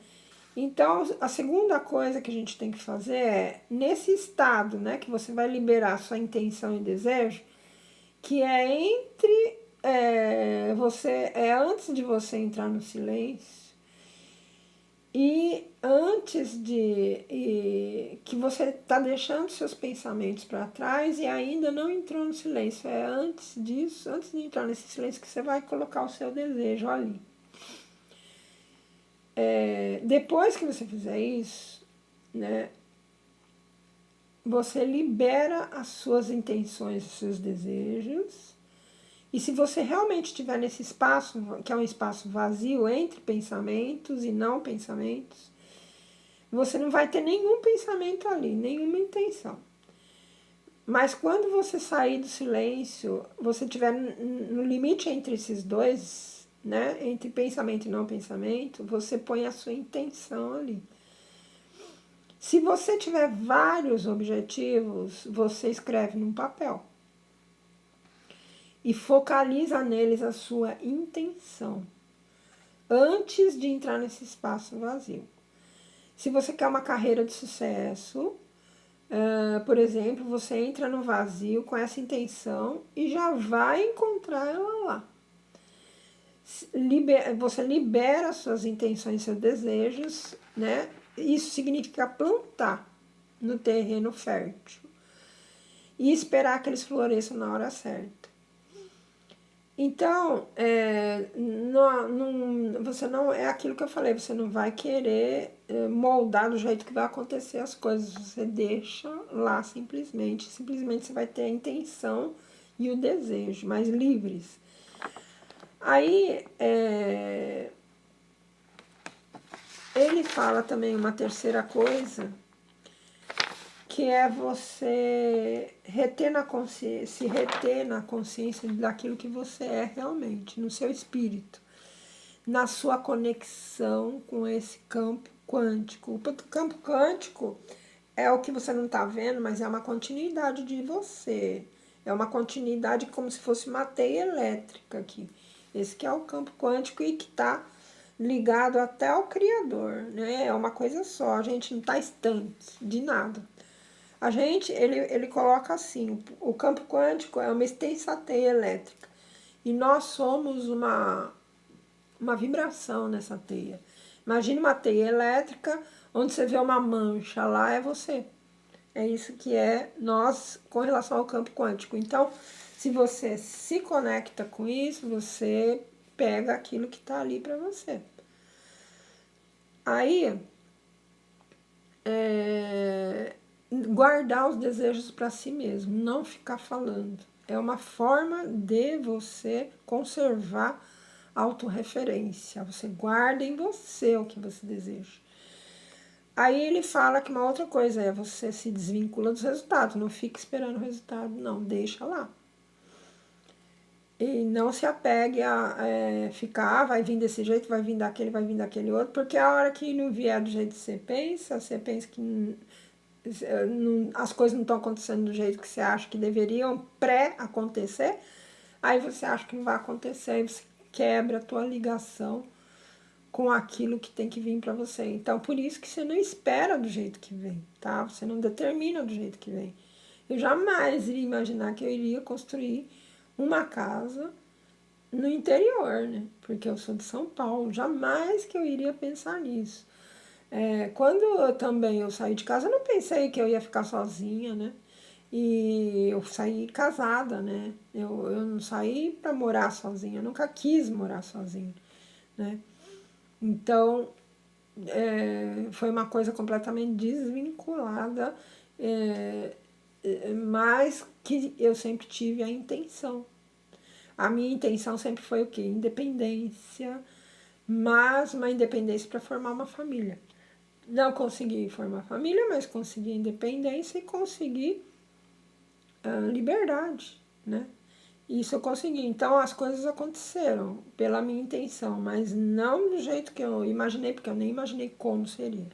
Então, a segunda coisa que a gente tem que fazer é, nesse estado, né, que você vai liberar sua intenção e desejo, que é entre antes de você entrar no silêncio e antes que você está deixando seus pensamentos para trás e ainda não entrou no silêncio. É antes disso, antes de entrar nesse silêncio, que você vai colocar o seu desejo ali. Depois que você fizer isso, né, você libera as suas intenções, os seus desejos. E se você realmente estiver nesse espaço, que é um espaço vazio entre pensamentos e não pensamentos, você não vai ter nenhum pensamento ali, nenhuma intenção. Mas quando você sair do silêncio, você estiver no limite entre esses dois, né, entre pensamento e não pensamento, você põe a sua intenção ali. Se você tiver vários objetivos, você escreve num papel e focaliza neles a sua intenção antes de entrar nesse espaço vazio. Se você quer uma carreira de sucesso, por exemplo, você entra no vazio com essa intenção e já vai encontrar ela lá. Você libera suas intenções, seus desejos, né? Isso significa plantar no terreno fértil e esperar que eles floresçam na hora certa. Então, você não é aquilo que eu falei, você não vai querer moldar do jeito que vai acontecer as coisas, você deixa lá simplesmente você vai ter a intenção e o desejo, mais livres. Aí, ele fala também uma terceira coisa, que é você se reter na consciência daquilo que você é realmente, no seu espírito, na sua conexão com esse campo quântico. O campo quântico é o que você não está vendo, mas é uma continuidade de você. É uma continuidade como se fosse uma teia elétrica aqui. Esse que é o campo quântico e que está ligado até ao Criador, né? É uma coisa só, a gente não está distante de nada. A gente, ele coloca assim, o campo quântico é uma extensa teia elétrica e nós somos uma vibração nessa teia. Imagine uma teia elétrica onde você vê uma mancha, lá é você. É isso que é nós com relação ao campo quântico. Então, se você se conecta com isso, você pega aquilo que está ali para você. Aí, guardar os desejos para si mesmo, não ficar falando. É uma forma de você conservar a autorreferência. Você guarda em você o que você deseja. Aí ele fala que uma outra coisa é você se desvincula dos resultados. Não fique esperando o resultado, não. Deixa lá. E não se apegue a ficar, vai vir desse jeito, vai vir daquele outro. Porque a hora que não vier do jeito que você pensa que as coisas não estão acontecendo do jeito que você acha que deveriam pré-acontecer, aí você acha que não vai acontecer, aí você quebra a tua ligação com aquilo que tem que vir para você. Então, por isso que você não espera do jeito que vem, tá? Você não determina do jeito que vem. Eu jamais iria imaginar que eu iria construir uma casa no interior, né? Porque eu sou de São Paulo, jamais que eu iria pensar nisso. Quando eu saí de casa, eu não pensei que eu ia ficar sozinha, né? E eu saí casada, né? Eu não saí para morar sozinha, eu nunca quis morar sozinha, né? Então, foi uma coisa completamente desvinculada, mas que eu sempre tive a intenção. A minha intenção sempre foi o quê? Independência, mas uma independência para formar uma família. Não consegui formar família, mas consegui independência e consegui liberdade, né? Isso eu consegui. Então as coisas aconteceram pela minha intenção, mas não do jeito que eu imaginei, porque eu nem imaginei como seria.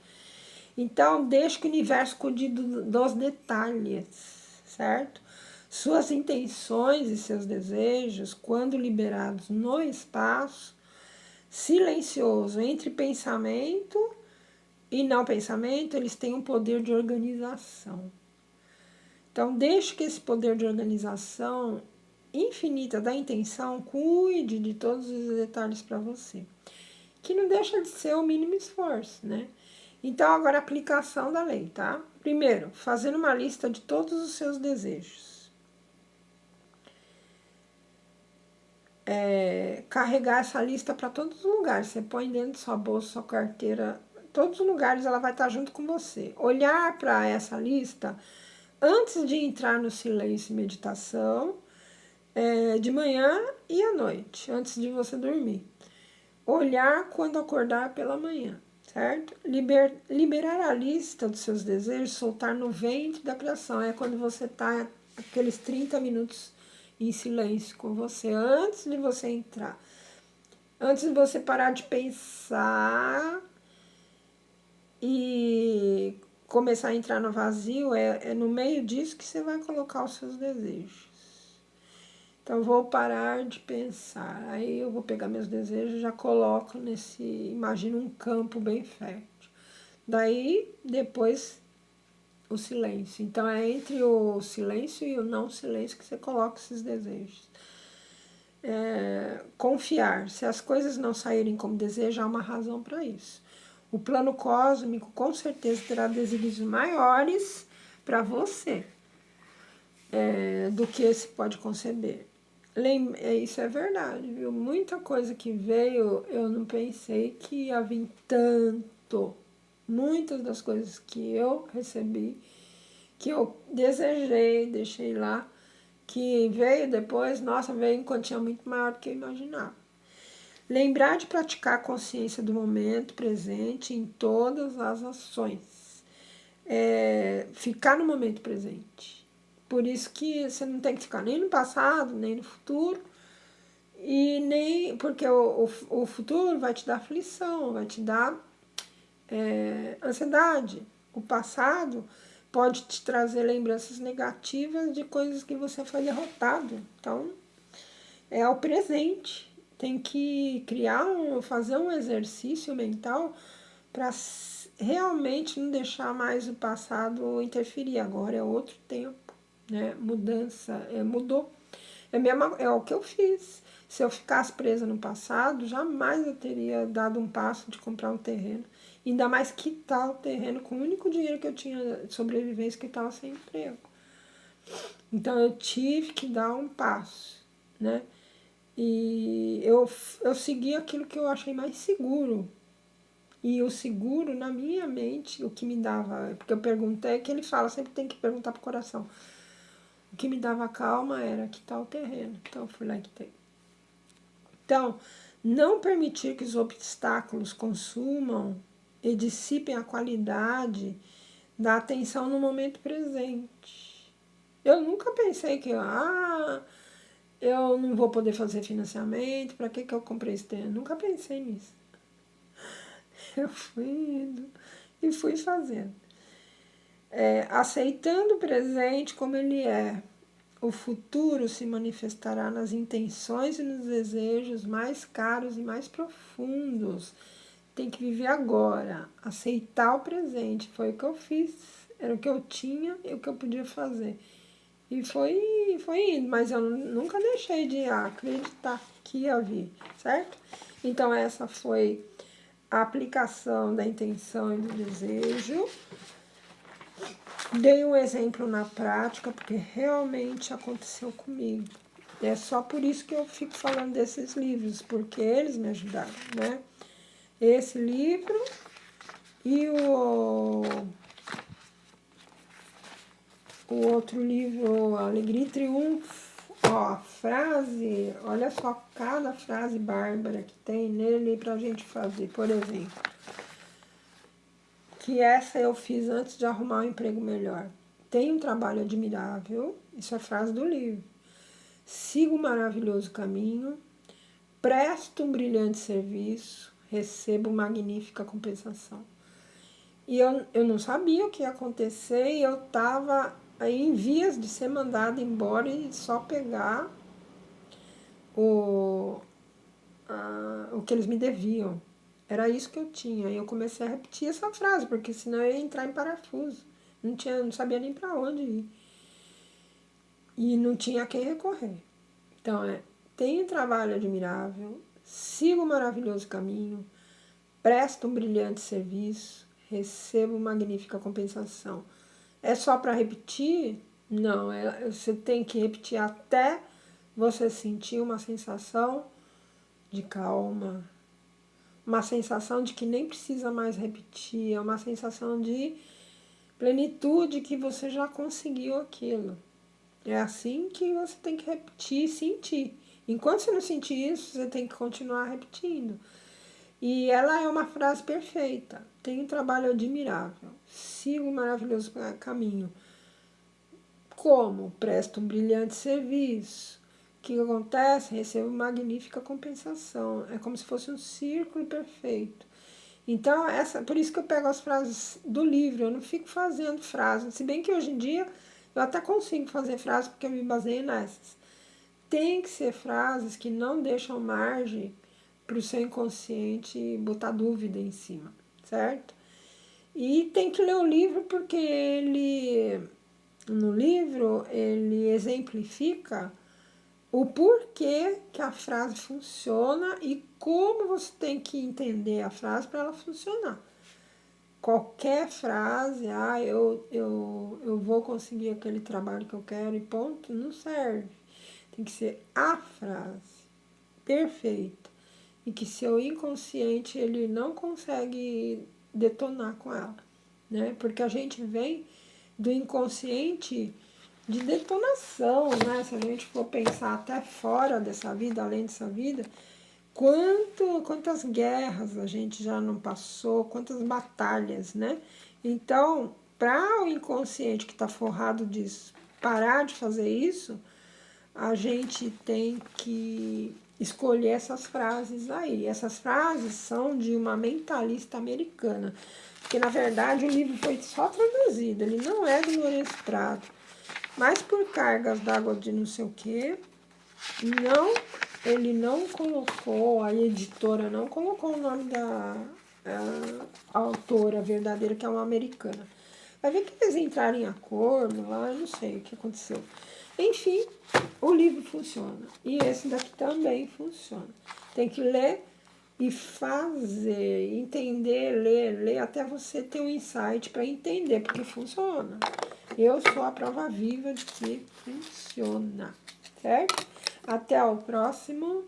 Então, deixe que o universo cuide dos detalhes, certo? Suas intenções e seus desejos, quando liberados no espaço silencioso entre pensamento e não pensamento, eles têm um poder de organização. Então, deixe que esse poder de organização infinita da intenção cuide de todos os detalhes para você, que não deixa de ser o mínimo esforço, né? Então, agora a aplicação da lei, tá? Primeiro, fazendo uma lista de todos os seus desejos. Carregar essa lista para todos os lugares. Você põe dentro da sua bolsa, sua carteira, todos os lugares ela vai estar junto com você. Olhar para essa lista antes de entrar no silêncio e meditação, de manhã e à noite, antes de você dormir. Olhar quando acordar pela manhã, certo? Liberar a lista dos seus desejos, soltar no ventre da criação. É quando você está aqueles 30 minutos em silêncio com você, antes de você entrar. Antes de você parar de pensar e começar a entrar no vazio, é no meio disso que você vai colocar os seus desejos. Então, vou parar de pensar. Aí eu vou pegar meus desejos e já coloco nesse. Imagina um campo bem fértil. Daí, depois, o silêncio. Então, é entre o silêncio e o não silêncio que você coloca esses desejos. Confiar. Se as coisas não saírem como deseja, há uma razão para isso. O plano cósmico, com certeza, terá desígnios maiores para você do que se pode conceber. Isso é verdade, viu? Muita coisa que veio, eu não pensei que ia vir tanto. Muitas das coisas que eu recebi, que eu desejei, deixei lá, que veio depois, nossa, veio em quantia muito maior do que eu imaginava. Lembrar de praticar a consciência do momento presente em todas as ações. Ficar no momento presente. Por isso que você não tem que ficar nem no passado, nem no futuro, e nem porque o futuro vai te dar aflição, vai te dar ansiedade. O passado pode te trazer lembranças negativas de coisas que você foi derrotado. Então, é o presente. Tem que fazer um exercício mental para realmente não deixar mais o passado interferir. Agora é outro tempo, né? Mudança, mudou. É o que eu fiz. Se eu ficasse presa no passado, jamais eu teria dado um passo de comprar um terreno. Ainda mais quitar o terreno com o único dinheiro que eu tinha de sobrevivência, que estava sem emprego. Então eu tive que dar um passo, né? E eu segui aquilo que eu achei mais seguro. E o seguro, na minha mente, o que me dava... Porque eu perguntei, que ele fala, sempre tem que perguntar pro coração. O que me dava calma era quitar o terreno. Então, eu fui lá e quitei. Então, não permitir que os obstáculos consumam e dissipem a qualidade da atenção no momento presente. Eu nunca pensei que eu não vou poder fazer financiamento, para que eu comprei esse terreno? Nunca pensei nisso. Eu fui indo e fui fazendo. Aceitando o presente como ele é, o futuro se manifestará nas intenções e nos desejos mais caros e mais profundos. Tem que viver agora, aceitar o presente. Foi o que eu fiz, era o que eu tinha e o que eu podia fazer. E foi indo, mas eu nunca deixei de acreditar que ia vir, certo? Então, essa foi a aplicação da intenção e do desejo. Dei um exemplo na prática, porque realmente aconteceu comigo. É só por isso que eu fico falando desses livros, porque eles me ajudaram, né? Esse livro e o outro livro, Alegria e Triunfo. Ó, a frase, olha só cada frase bárbara que tem nele pra gente fazer. Por exemplo, que essa eu fiz antes de arrumar um emprego melhor. Tenho um trabalho admirável, isso é frase do livro. Sigo um maravilhoso caminho, presto um brilhante serviço, recebo magnífica compensação. E eu não sabia o que ia acontecer e eu estava aí em vias de ser mandada embora e só pegar o que eles me deviam. Era isso que eu tinha. E eu comecei a repetir essa frase, porque senão eu ia entrar em parafuso. Não sabia nem para onde ir. E não tinha a quem recorrer. Então, tenho um trabalho admirável, sigo um maravilhoso caminho, presto um brilhante serviço, recebo magnífica compensação. É só para repetir? Não, você tem que repetir até você sentir uma sensação de calma, uma sensação de que nem precisa mais repetir, é uma sensação de plenitude que você já conseguiu aquilo. É assim que você tem que repetir e sentir. Enquanto você não sentir isso, você tem que continuar repetindo. E ela é uma frase perfeita. Tenho um trabalho admirável. Sigo um maravilhoso caminho. Como? Presto um brilhante serviço. O que acontece? Recebo magnífica compensação. É como se fosse um círculo perfeito. Então, por isso que eu pego as frases do livro, eu não fico fazendo frases. Se bem que hoje em dia eu até consigo fazer frases porque eu me baseio nessas. Tem que ser frases que não deixam margem para o seu inconsciente botar dúvida em cima, certo? E tem que ler o livro porque no livro, ele exemplifica o porquê que a frase funciona e como você tem que entender a frase para ela funcionar. Qualquer frase, eu vou conseguir aquele trabalho que eu quero e ponto, não serve. Tem que ser a frase perfeita e que seu inconsciente ele não consegue detonar com ela, né? Porque a gente vem do inconsciente de detonação, né? Se a gente for pensar até fora dessa vida, além dessa vida, quantas guerras a gente já não passou, quantas batalhas, né? Então, para o inconsciente que está forrado disso parar de fazer isso, a gente tem que escolher essas frases aí. Essas frases são de uma mentalista americana, porque na verdade o livro foi só traduzido, ele não é do Lourenço Prado, mas por cargas d'água de não sei o quê, ele não colocou, a editora não colocou o nome da autora verdadeira, que é uma americana. Vai ver que eles entraram em acordo lá, eu não sei o que aconteceu. Enfim, o livro funciona. E esse daqui também funciona. Tem que ler e fazer, entender, ler até você ter um insight para entender, porque funciona. Eu sou a prova viva de que funciona, certo? Até o próximo.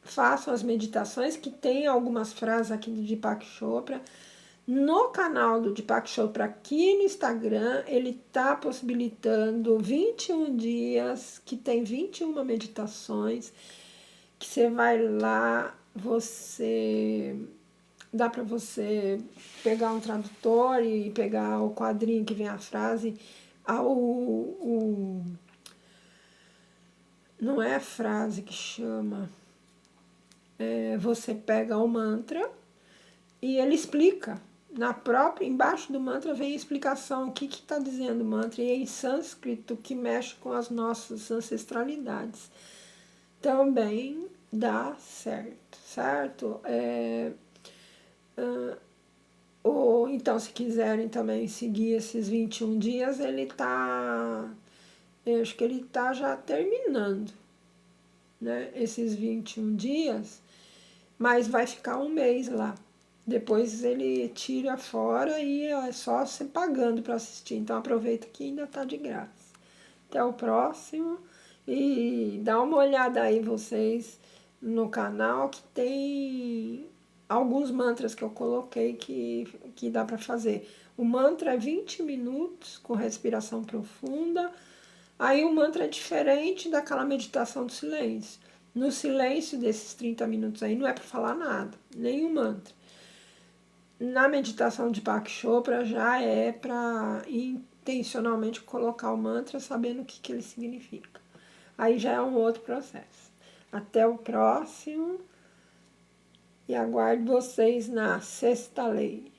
Façam as meditações, que tem algumas frases aqui do Deepak Chopra. No canal do Deepak Chopra, aqui no Instagram, ele está possibilitando 21 dias, que tem 21 meditações, que você vai lá, dá para você pegar um tradutor e pegar o quadrinho que vem a frase, não é a frase que chama, você pega o mantra e ele explica, embaixo do mantra vem a explicação, o que está dizendo o mantra, e é em sânscrito, que mexe com as nossas ancestralidades. Também dá certo, certo? Ou então, se quiserem também seguir esses 21 dias, eu acho que ele está já terminando, né? Esses 21 dias, mas vai ficar um mês lá. Depois ele tira fora e é só você pagando para assistir. Então aproveita que ainda está de graça. Até o próximo e dá uma olhada aí vocês no canal que tem alguns mantras que eu coloquei que dá para fazer. O mantra é 20 minutos com respiração profunda. Aí o mantra é diferente daquela meditação do silêncio. No silêncio desses 30 minutos aí não é para falar nada, nem o mantra. Na meditação de Deepak Chopra já é para intencionalmente colocar o mantra sabendo o que ele significa. Aí já é um outro processo. Até o próximo e aguardo vocês na sexta lei.